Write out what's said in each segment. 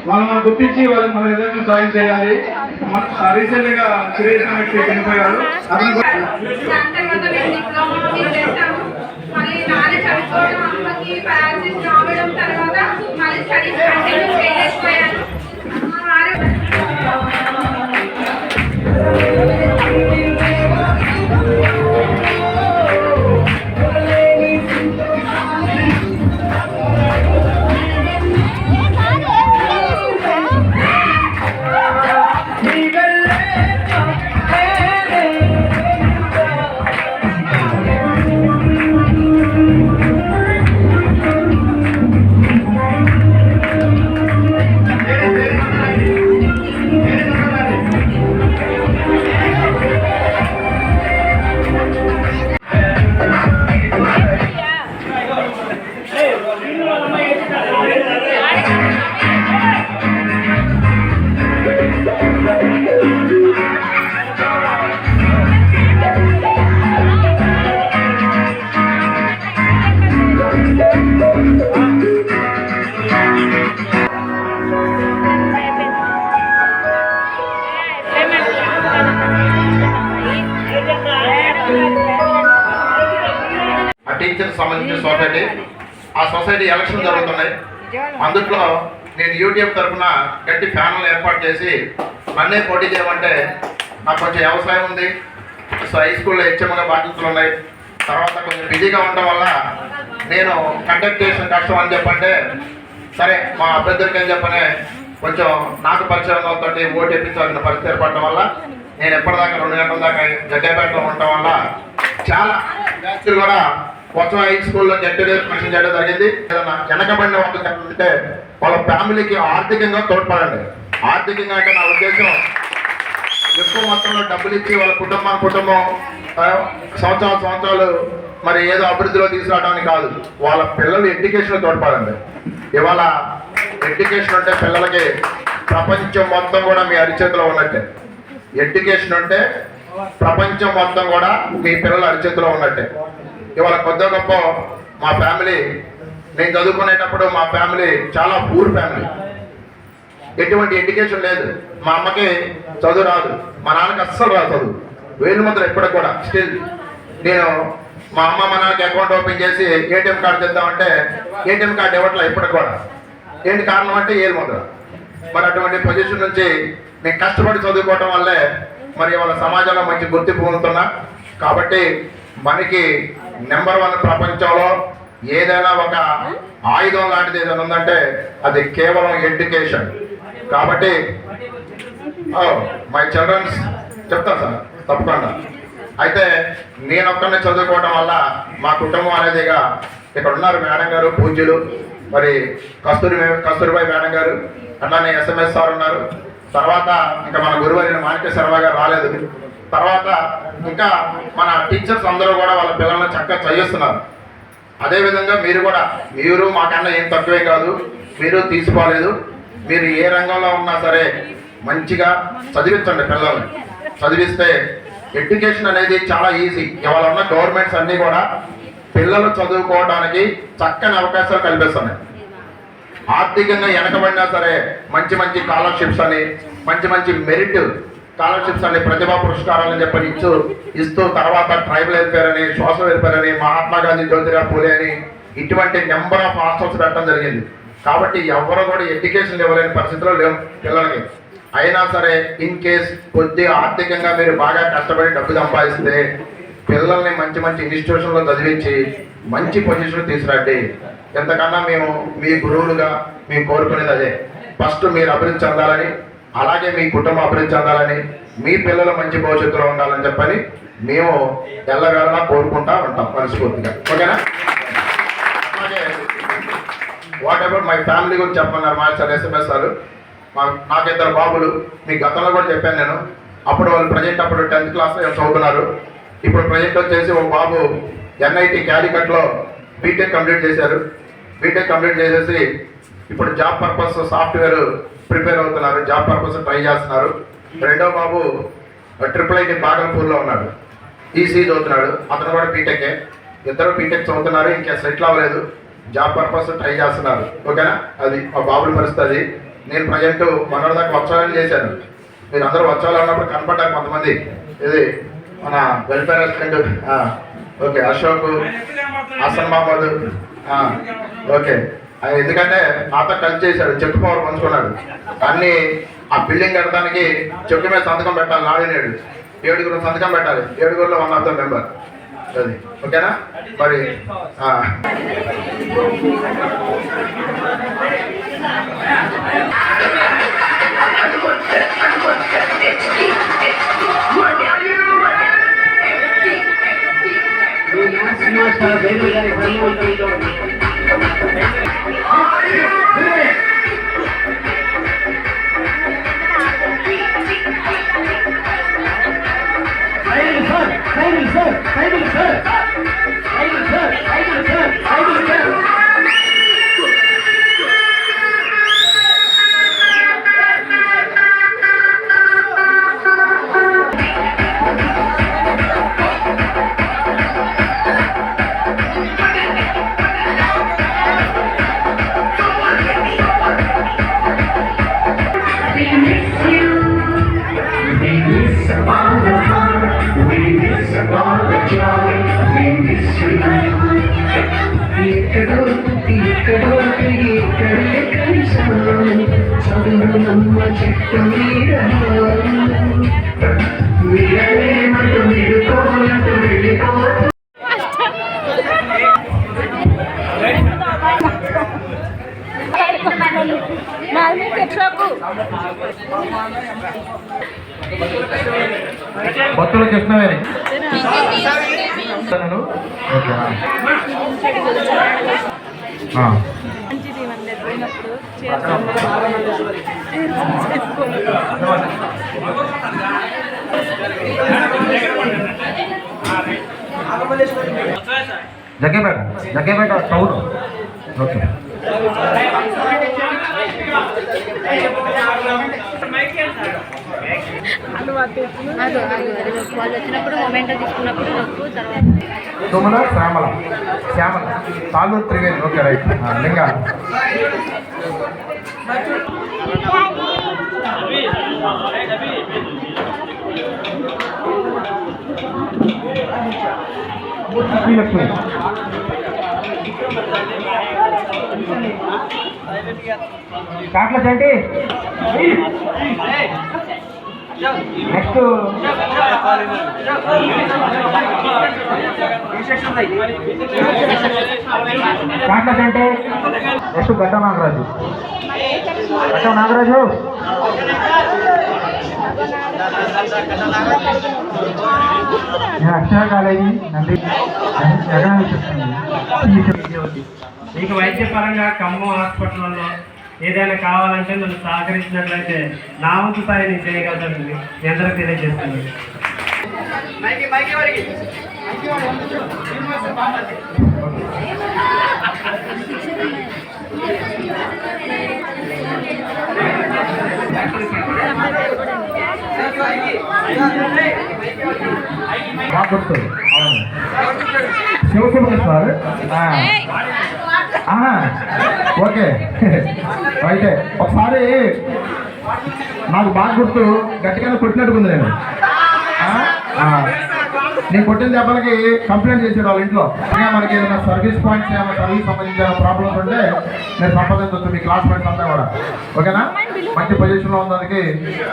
వాళ్ళని గుర్తించి వాళ్ళకి మనం ఏదైనా సాయం చేయాలి. రీసెంట్ గా సురేష్ అనే చనిపోయాడు. టీచర్స్ సంబంధించిన సొసైటీ, ఆ సొసైటీ ఎలక్షన్ జరుగుతున్నాయి. అందుట్లో నేను యూటీఎఫ్ తరఫున గట్టి ప్యానల్ ఏర్పాటు చేసి నన్నే పోటీ చేయమంటే నాకు కొంచెం వ్యవసాయం ఉంది, సో హై స్కూల్లో హెచ్ఎంగా బాధ్యతలు ఉన్నాయి, తర్వాత కొంచెం బిజీగా ఉండడం వల్ల నేను కండక్ట్ చేసిన కష్టం అని చెప్పంటే సరే మా అభ్యర్థులకి అని చెప్పనే కొంచెం నాకు పరిచయంతో ఓటు వేయించాల్సిన పరిస్థితి ఏర్పడడం వల్ల నేను ఎప్పటిదాకా 2 గంటల దాకా జగ్గేపేటలో ఉండటం వల్ల చాలా బ్యాచ్లు కూడా కొత్త హై స్కూల్లో జడ్డేషన్ చేయడం జరిగింది. ఏదన్నా వెనకబడిన వాళ్ళు అంటే వాళ్ళ ఫ్యామిలీకి ఆర్థికంగా తోడ్పడండి. ఆర్థికంగా అంటే నా ఉద్దేశం ఎక్కువ మొత్తంలో డబ్బులు ఇచ్చి వాళ్ళ కుటుంబం సంవత్సరాలు మరి ఏదో అభివృద్ధిలో తీసుకురావడానికి కాదు, వాళ్ళ పిల్లలు ఎడ్యుకేషన్ తోడ్పడండి. ఇవాళ ఎడ్యుకేషన్ అంటే పిల్లలకి ప్రపంచం మొత్తం కూడా మీ అరిచేతిలో ఉన్నట్టే. ఎడ్యుకేషన్ అంటే ప్రపంచం మొత్తం కూడా మీ పిల్లల అరిచేతిలో ఉన్నట్టే. ఇవాళ కొద్ది గొప్ప మా ఫ్యామిలీ, నేను చదువుకునేటప్పుడు మా ఫ్యామిలీ చాలా పూర్ ఫ్యామిలీ, ఎటువంటి ఎడ్యుకేషన్ లేదు. మా అమ్మకి చదువు రాదు, మా నాన్నకి అస్సలు రాదు చదువు, వేలుముద్ర ఎప్పటికి కూడా. స్టిల్ నేను మా అమ్మ మా నాన్నకి అకౌంట్ ఓపెన్ చేసి ఏటీఎం కార్డు తెద్దామంటే ఏటీఎం కార్డు ఇవ్వట్లే ఇప్పటికి కూడా. ఏంటి కారణం అంటే ఏలుముద్ర. మరి అటువంటి పొజిషన్ నుంచి నేను కష్టపడి చదువుకోవటం వల్లే మరి ఇవాళ సమాజంలో మంచి గుర్తింపు పొందుతున్నా. కాబట్టి మనకి నెంబర్ 1 ప్రపంచంలో ఏదైనా ఒక ఆయుధం లాంటిది ఏదైనా ఉందంటే అది కేవలం ఎడ్యుకేషన్. కాబట్టి మై చిల్డ్రన్స్ చెప్తాను సార్ తప్పకుండా. అయితే నేను ఒక్కరిని చదువుకోవడం వల్ల మా కుటుంబం అనేదిగా ఇక్కడ ఉన్నారు మేడం గారు పూజ్యులు, మరి కస్తూరిబాయి మేడం గారు, అట్లానే SMS సార్ ఉన్నారు, తర్వాత ఇంకా మన గురువారి మాణిక్య శర్మ గారు రాలేదు, తర్వాత ఇంకా మన టీచర్స్ అందరూ కూడా వాళ్ళ పిల్లల్ని చక్కగా చదివిస్తున్నారు. అదేవిధంగా మీరు మాకన్నా ఏం తక్కువే కాదు, మీరు తీసుకోలేదు. మీరు ఏ రంగంలో ఉన్నా సరే మంచిగా చదివించండి పిల్లల్ని. చదివిస్తే ఎడ్యుకేషన్ అనేది చాలా ఈజీ. ఇవాళ ఉన్న గవర్నమెంట్స్ అన్నీ కూడా పిల్లలు చదువుకోవడానికి చక్కని అవకాశాలు కల్పిస్తున్నాయి. ఆర్థికంగా వెనకబడినా సరే మంచి స్కాలర్షిప్స్ అని, మంచి మెరిట్ స్కాలర్షిప్స్ అని, ప్రతిభా పురస్కారాలని చెప్పని ఇస్తూ తర్వాత ట్రైబల్ వెల్ఫేర్ అని, సోషల్ వెల్ఫేర్ అని, మహాత్మా గాంధీ జ్యోతిరావు పూలే అని ఇటువంటి నెంబర్ ఆఫ్ హాస్టల్స్ పెట్టడం జరిగింది. కాబట్టి ఎవరు కూడా ఎడ్యుకేషన్ ఇవ్వలేని పరిస్థితిలో లేవు పిల్లలకి. అయినా సరే ఇన్ కేస్ కొద్దిగా ఆర్థికంగా మీరు బాగా కష్టపడి డబ్బు సంపాదిస్తే పిల్లల్ని మంచి ఇన్స్టిట్యూషన్లో చదివించి మంచి పొజిషన్ తీసుకురండి. ఎంతకన్నా మేము మీ గురువులుగా మేము కోరుకునేది అదే. ఫస్ట్ మీరు అభివృద్ధి చెందాలని, అలాగే మీ కుటుంబం అభివృద్ధి చెందాలని, మీ పిల్లలు మంచి భవిష్యత్తులో ఉండాలని చెప్పని మేము ఎల్లవేళలా కోరుకుంటా ఉంటాం మనస్ఫూర్తిగా. ఓకేనా? అలాగే వాట్ అబౌట్ మై ఫ్యామిలీ గురించి చెప్పన్నారు మా సార్ SMS సార్. నాకు 2 బాబులు, మీ గతంలో కూడా చెప్పాను నేను. అప్పుడు వాళ్ళు ప్రజెంట్ అప్పుడు 10th క్లాస్లో చదువుతున్నారు. ఇప్పుడు ప్రజెంట్ వచ్చేసి ఒక బాబు NIT క్యాలికట్లో బీటెక్ కంప్లీట్ చేశారు. బీటెక్ కంప్లీట్ చేసేసి ఇప్పుడు జాబ్ పర్పస్ సాఫ్ట్వేర్ ప్రిపేర్ అవుతున్నారు, జాబ్ పర్పస్ ట్రై చేస్తున్నారు. రెండో బాబు IIIT బాగల్పూర్లో ఉన్నాడు, ఈసీ చదువుతున్నాడు, అతను కూడా బీటెకే. ఇద్దరు బీటెక్ చదువుతున్నారు, ఇంకా సెటిల్ అవ్వలేదు, జాబ్ పర్పస్ ట్రై చేస్తున్నారు. ఓకేనా, అది మా బాబుల పరిస్థితి. అది నేను ప్రజెంట్ మనోడి దాకా వచ్చాలని చేశాను. మీరు అందరూ వచ్చాలి అన్నప్పుడు కనపడ్డారు కొంతమంది. ఇది మన welfare assistant okay Ashok, Hasan Mohammed okay. ఎందుకంటే నాతో కలిసి చేశాడు, చెక్ పవర్ పంచుకున్నాడు. అన్ని ఆ బిల్డింగ్ కట్టడానికి చెక్ మీద సంతకం పెట్టాలి, నాడినేడు 7 సంతకం పెట్టాలి, 7లో 1 ఆఫ్ ద మెంబర్. అది ఓకేనా. మరి భక్తుల కృష్ణవేణి జగ్గేపేట టౌన్. ఓకే వాళ్ళు వచ్చినప్పుడు మొమెంట్ తీసుకున్నప్పుడు నొప్పు తర్వాత Tummala Shyamala Taluru Triveni. Okay right. Linga Lakshmi Katla Chanti. Next Katla Chanti. Next Gatta Nagaraju. అక్షర కాలేజీ నంది మీకు వైద్యపరంగా ఖమ్మం హాస్పిటల్లో ఏదైనా కావాలంటే నన్ను సహకరించినట్లయితే నా వంతు స్థాయి నేను చేయగలుగుతానండి. మీ అందరికీ తెలియజేస్తున్నాను. శివసుబ్రహ్మణ్య ఓకే అయితే ఒకసారి నాకు బాగా గుర్తు, గట్టిగానే కొట్టినట్టుకుంది. నేను కొట్టిన దెబ్బలకి కంప్లైంట్ చేసాడు వాళ్ళ ఇంట్లో. ఇంకా మనకి ఏదైనా సర్వీస్ పాయింట్స్ ఏమైనా సర్వీస్ సంబంధించిన ప్రాబ్లమ్స్ ఉంటే నేను సంప్రదించవచ్చు మీ క్లాస్మేట్స్ అంతా కూడా. ఓకేనా. మంచి పొజిషన్లో ఉన్నదానికి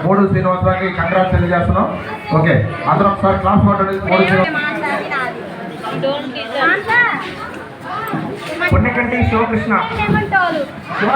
3 శ్రీనివాసరావుకి కంగ్రాట్స్ తెలియజేస్తున్నాం. ఓకే అందరూ ఒకసారి క్లాస్ మాట్లాడి 3 పుణ్యకంటి శివకృష్ణ శివ